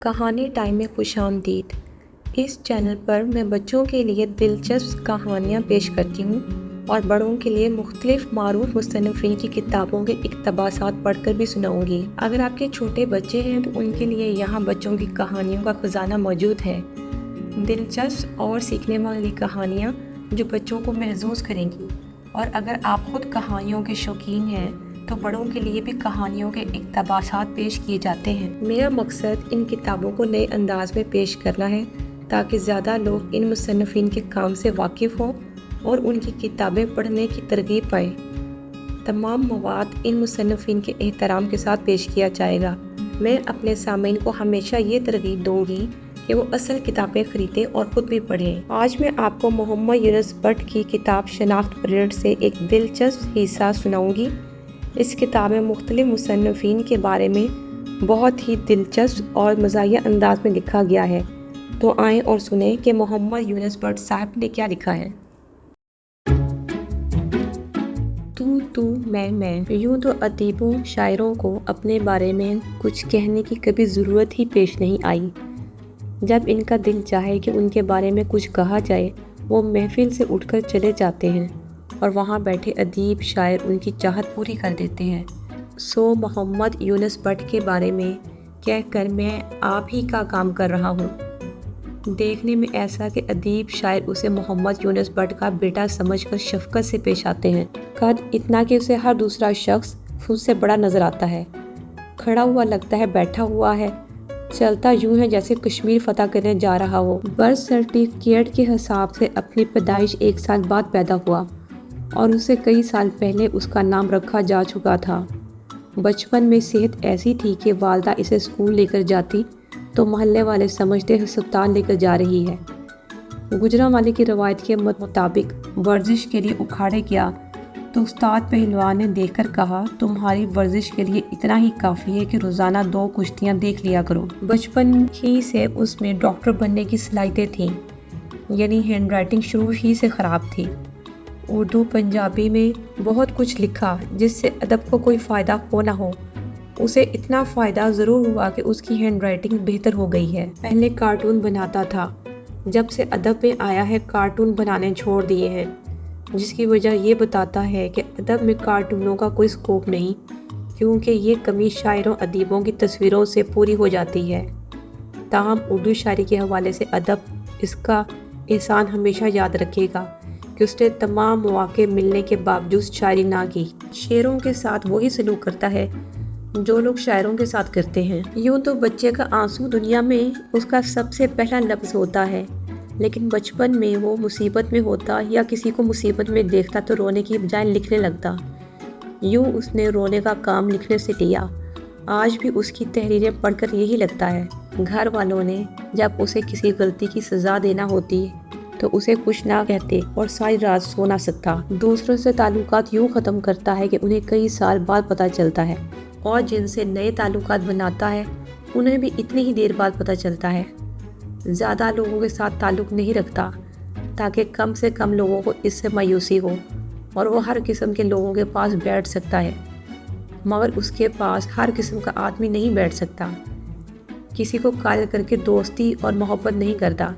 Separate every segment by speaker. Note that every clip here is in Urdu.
Speaker 1: کہانی ٹائم میں خوش آمدید۔ اس چینل پر میں بچوں کے لیے دلچسپ کہانیاں پیش کرتی ہوں اور بڑوں کے لیے مختلف معروف مصنفین کی کتابوں کے اقتباسات پڑھ کر بھی سناؤں گی۔ اگر آپ کے چھوٹے بچے ہیں تو ان کے لیے یہاں بچوں کی کہانیوں کا خزانہ موجود ہے، دلچسپ اور سیکھنے والی کہانیاں جو بچوں کو محظوظ کریں گی۔ اور اگر آپ خود کہانیوں کے شوقین ہیں تو بڑوں کے لیے بھی کہانیوں کے اقتباسات پیش کیے جاتے ہیں۔ میرا مقصد ان کتابوں کو نئے انداز میں پیش کرنا ہے تاکہ زیادہ لوگ ان مصنفین کے کام سے واقف ہوں اور ان کی کتابیں پڑھنے کی ترغیب پائیں۔ تمام مواد ان مصنفین کے احترام کے ساتھ پیش کیا جائے گا۔ میں اپنے سامعین کو ہمیشہ یہ ترغیب دوں گی کہ وہ اصل کتابیں خریدیں اور خود بھی پڑھیں۔ آج میں آپ کو محمد یونس بٹ کی کتاب شناخت پریڈ سے ایک دلچسپ حصہ سناؤں گی۔ اس کتاب میں مختلف مصنفین کے بارے میں بہت ہی دلچسپ اور مزاحیہ انداز میں لکھا گیا ہے۔ تو آئیں اور سنیں کہ محمد یونس بٹ صاحب نے کیا لکھا ہے۔ تو میں یوں تو ادیبوں شاعروں کو اپنے بارے میں کچھ کہنے کی کبھی ضرورت ہی پیش نہیں آئی۔ جب ان کا دل چاہے کہ ان کے بارے میں کچھ کہا جائے وہ محفل سے اٹھ کر چلے جاتے ہیں اور وہاں بیٹھے ادیب شاعر ان کی چاہت پوری کر دیتے ہیں۔ سو محمد یونس بٹ کے بارے میں کہہ کر میں آپ ہی کا کام کر رہا ہوں۔ دیکھنے میں ایسا کہ ادیب شاعر اسے محمد یونس بٹ کا بیٹا سمجھ کر شفقت سے پیش آتے ہیں۔ قد اتنا کہ اسے ہر دوسرا شخص خود سے بڑا نظر آتا ہے، کھڑا ہوا لگتا ہے بیٹھا ہوا ہے، چلتا یوں ہے جیسے کشمیر فتح کرنے جا رہا ہو۔ برتھ سرٹیفکیٹ کے حساب سے اپنی پیدائش 1 سال بعد پیدا ہوا اور اسے کئی سال پہلے اس کا نام رکھا جا چکا تھا۔ بچپن میں صحت ایسی تھی کہ والدہ اسے اسکول لے کر جاتی تو محلے والے سمجھتے ہسپتال لے کر جا رہی ہے۔ گجرانوالے کی روایت کے مطابق ورزش کے لیے اکھاڑے گیا تو استاد پہلوان نے دیکھ کر کہا، تمہاری ورزش کے لیے اتنا ہی کافی ہے کہ روزانہ 2 کشتیاں دیکھ لیا کرو۔ بچپن ہی سے اس میں ڈاکٹر بننے کی صلاحیتیں تھیں، یعنی ہینڈ رائٹنگ شروع ہی سے خراب تھی۔ اردو پنجابی میں بہت کچھ لکھا جس سے ادب کو کوئی فائدہ ہو نہ ہو، اسے اتنا فائدہ ضرور ہوا کہ اس کی ہینڈ رائٹنگ بہتر ہو گئی ہے۔ پہلے کارٹون بناتا تھا، جب سے ادب میں آیا ہے کارٹون بنانے چھوڑ دیے ہیں، جس کی وجہ یہ بتاتا ہے کہ ادب میں کارٹونوں کا کوئی سکوپ نہیں، کیونکہ یہ کمی شاعروں ادیبوں کی تصویروں سے پوری ہو جاتی ہے۔ تاہم اردو شاعری کے حوالے سے ادب اس کا احسان ہمیشہ یاد رکھے گا کہ اس نے تمام مواقع ملنے کے باوجود شاعری نہ کی۔ شعروں کے ساتھ وہی سلوک کرتا ہے جو لوگ شاعروں کے ساتھ کرتے ہیں۔ یوں تو بچے کا آنسو دنیا میں اس کا سب سے پہلا لفظ ہوتا ہے، لیکن بچپن میں وہ مصیبت میں ہوتا یا کسی کو مصیبت میں دیکھتا تو رونے کی بجائے لکھنے لگتا۔ یوں اس نے رونے کا کام لکھنے سے لیا۔ آج بھی اس کی تحریریں پڑھ کر یہی لگتا ہے۔ گھر والوں نے جب اسے کسی غلطی کی سزا دینا ہوتی تو اسے کچھ نہ کہتے اور ساری رات سو نہ سکتا۔ دوسروں سے تعلقات یوں ختم کرتا ہے کہ انہیں کئی سال بعد پتہ چلتا ہے، اور جن سے نئے تعلقات بناتا ہے انہیں بھی اتنی ہی دیر بعد پتہ چلتا ہے۔ زیادہ لوگوں کے ساتھ تعلق نہیں رکھتا تاکہ کم سے کم لوگوں کو اس سے مایوسی ہو اور وہ ہر قسم کے لوگوں کے پاس بیٹھ سکتا ہے، مگر اس کے پاس ہر قسم کا آدمی نہیں بیٹھ سکتا۔ کسی کو قائل کر کے دوستی اور محبت نہیں کرتا۔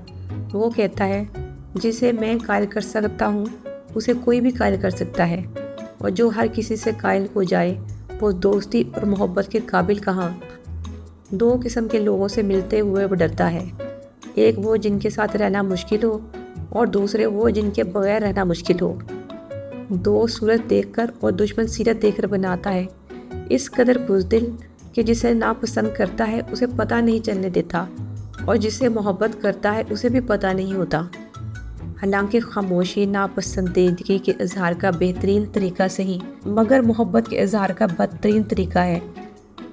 Speaker 1: وہ کہتا ہے جسے میں قائل کر سکتا ہوں اسے کوئی بھی قائل کر سکتا ہے، اور جو ہر کسی سے قائل ہو جائے وہ دوستی اور محبت کے قابل کہاں۔ 2 قسم کے لوگوں سے ملتے ہوئے وہ ڈرتا ہے، ایک وہ جن کے ساتھ رہنا مشکل ہو اور دوسرے وہ جن کے بغیر رہنا مشکل ہو۔ دوست صورت دیکھ کر اور دشمن سیرت دیکھ کر بناتا ہے، اس قدر بزدل کہ جسے ناپسند کرتا ہے اسے پتہ نہیں چلنے دیتا اور جس سے محبت کرتا ہے اسے بھی پتہ نہیں ہوتا۔ حالانکہ خاموشی ناپسندیدگی کے اظہار کا بہترین طریقہ صحیح، مگر محبت کے اظہار کا بدترین طریقہ ہے۔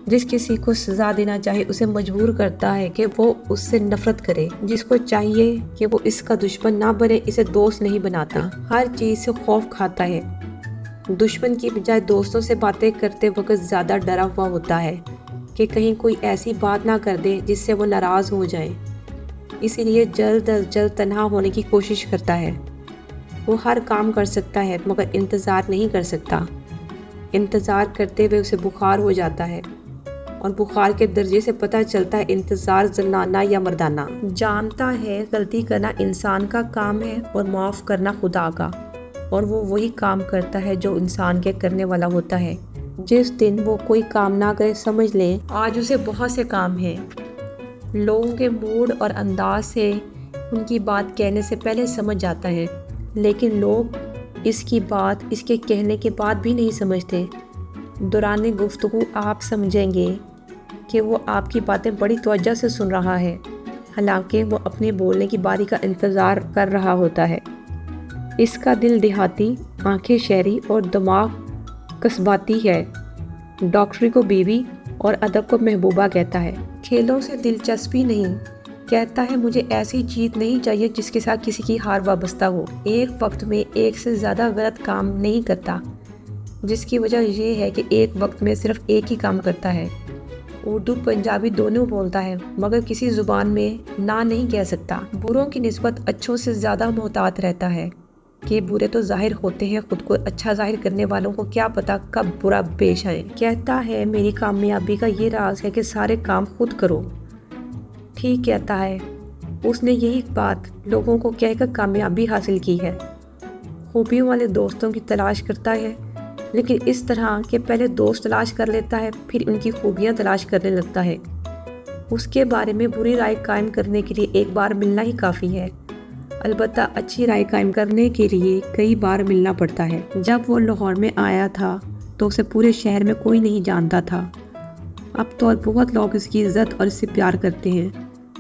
Speaker 1: جس کسی کو سزا دینا چاہے اسے مجبور کرتا ہے کہ وہ اس سے نفرت کرے، جس کو چاہیے کہ وہ اس کا دشمن نہ بنے اسے دوست نہیں بناتا۔ ہر چیز سے خوف کھاتا ہے، دشمن کی بجائے دوستوں سے باتیں کرتے وقت زیادہ ڈرا ہوا ہوتا ہے کہ کہیں کوئی ایسی بات نہ کر دے جس سے وہ ناراض ہو جائیں، اسی لیے جلد از جلد تنہا ہونے کی کوشش کرتا ہے۔ وہ ہر کام کر سکتا ہے مگر انتظار نہیں کر سکتا، انتظار کرتے ہوئے اسے بخار ہو جاتا ہے۔ اور بخار کے درجے سے پتہ چلتا ہے انتظار زنانہ یا مردانہ۔ جانتا ہے غلطی کرنا انسان کا کام ہے اور معاف کرنا خدا کا، اور وہ وہی کام کرتا ہے جو انسان کے کرنے والا ہوتا ہے۔ جس دن وہ کوئی کام نہ کرے سمجھ لیں آج اسے بہت سے کام ہیں۔ لوگوں کے موڈ اور انداز سے ان کی بات کہنے سے پہلے سمجھ جاتا ہے، لیکن لوگ اس کی بات اس کے کہنے کے بعد بھی نہیں سمجھتے۔ دوران گفتگو آپ سمجھیں گے کہ وہ آپ کی باتیں بڑی توجہ سے سن رہا ہے، حالانکہ وہ اپنے بولنے کی باری کا انتظار کر رہا ہوتا ہے۔ اس کا دل دیہاتی، آنکھیں شہری اور دماغ قصباتی ہے۔ ڈاکٹری کو بیوی اور ادب کو محبوبہ کہتا ہے۔ کھیلوں سے دلچسپی نہیں، کہتا ہے مجھے ایسی چیز نہیں چاہیے جس کے ساتھ کسی کی ہار وابستہ ہو۔ ایک وقت میں ایک سے زیادہ غلط کام نہیں کرتا، جس کی وجہ یہ ہے کہ ایک وقت میں صرف ایک ہی کام کرتا ہے۔ اردو پنجابی دونوں بولتا ہے، مگر کسی زبان میں نہ نہیں کہہ سکتا۔ بروں کی نسبت اچھوں سے زیادہ محتاط رہتا ہے کہ برے تو ظاہر ہوتے ہیں، خود کو اچھا ظاہر کرنے والوں کو کیا پتا کب برا پیش آئے۔ کہتا ہے میری کامیابی کا یہ راز ہے کہ سارے کام خود کرو۔ ٹھیک کہتا ہے، اس نے یہی بات لوگوں کو کہہ کر کامیابی حاصل کی ہے۔ خوبیوں والے دوستوں کی تلاش کرتا ہے، لیکن اس طرح کہ پہلے دوست تلاش کر لیتا ہے پھر ان کی خوبیاں تلاش کرنے لگتا ہے۔ اس کے بارے میں بری رائے قائم کرنے کے لیے ایک بار ملنا ہی کافی ہے، البتہ اچھی رائے قائم کرنے کے لیے کئی بار ملنا پڑتا ہے۔ جب وہ لاہور میں آیا تھا تو اسے پورے شہر میں کوئی نہیں جانتا تھا۔ اب تو بہت لوگ اس کی عزت اور اس سے پیار کرتے ہیں،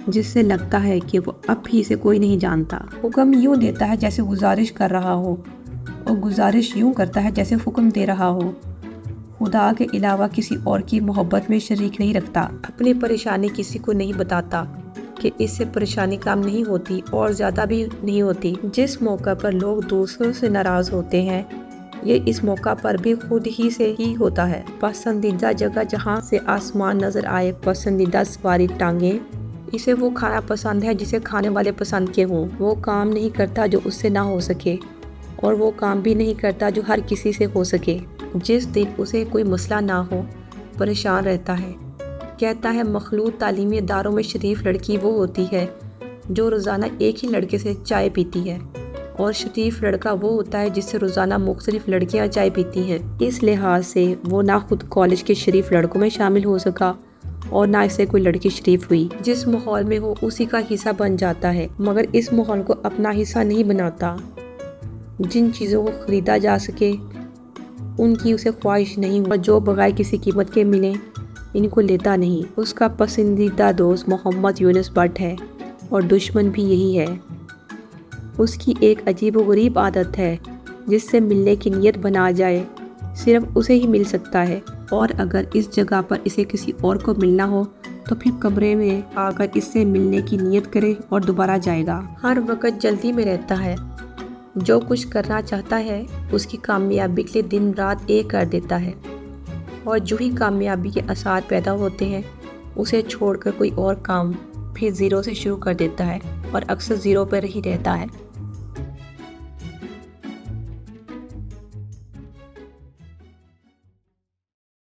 Speaker 1: جس سے لگتا ہے کہ وہ اب بھی اسے کوئی نہیں جانتا۔ حکم یوں دیتا ہے جیسے گزارش کر رہا ہو، اور گزارش یوں کرتا ہے جیسے حکم دے رہا ہو۔ خدا کے علاوہ کسی اور کی محبت میں شریک نہیں رکھتا۔ اپنی پریشانی کسی کو نہیں بتاتا کہ اس سے پریشانی کم نہیں ہوتی اور زیادہ بھی نہیں ہوتی۔ جس موقع پر لوگ دوسروں سے ناراض ہوتے ہیں، یہ اس موقع پر بھی خود ہی سے ہی ہوتا ہے۔ پسندیدہ جگہ جہاں سے آسمان نظر آئے، پسندیدہ سواری ٹانگیں، اسے وہ کھانا پسند ہے جسے کھانے والے پسند کے ہوں۔ وہ کام نہیں کرتا جو اس سے نہ ہو سکے، اور وہ کام بھی نہیں کرتا جو ہر کسی سے ہو سکے۔ جس دن اسے کوئی مسئلہ نہ ہو پریشان رہتا ہے۔ کہتا ہے مخلوط تعلیمی اداروں میں شریف لڑکی وہ ہوتی ہے جو روزانہ ایک ہی لڑکے سے چائے پیتی ہے، اور شریف لڑکا وہ ہوتا ہے جس سے روزانہ مختلف لڑکیاں چائے پیتی ہیں۔ اس لحاظ سے وہ نہ خود کالج کے شریف لڑکوں میں شامل ہو سکا اور نہ اسے کوئی لڑکی شریف ہوئی۔ جس ماحول میں ہو اسی کا حصہ بن جاتا ہے، مگر اس ماحول کو اپنا حصہ نہیں بناتا۔ جن چیزوں کو خریدا جا سکے ان کی اسے خواہش نہیں، اور جو بغیر کسی قیمت کے ملیں ان کو لیتا نہیں۔ اس کا پسندیدہ دوست محمد یونس بٹ ہے، اور دشمن بھی یہی ہے۔ اس کی ایک عجیب و غریب عادت ہے، جس سے ملنے کی نیت بنا جائے صرف اسے ہی مل سکتا ہے، اور اگر اس جگہ پر اسے کسی اور کو ملنا ہو تو پھر کمرے میں آ کر اس سے ملنے کی نیت کرے اور دوبارہ جائے گا۔ ہر وقت جلدی میں رہتا ہے، جو کچھ کرنا چاہتا ہے اس کی کامیابی کے لیے دن رات ایک کر دیتا ہے، اور جو ہی کامیابی کے آثار پیدا ہوتے ہیں اسے چھوڑ کر کوئی اور کام پھر زیرو سے شروع کر دیتا ہے، اور اکثر زیرو پر ہی رہتا ہے۔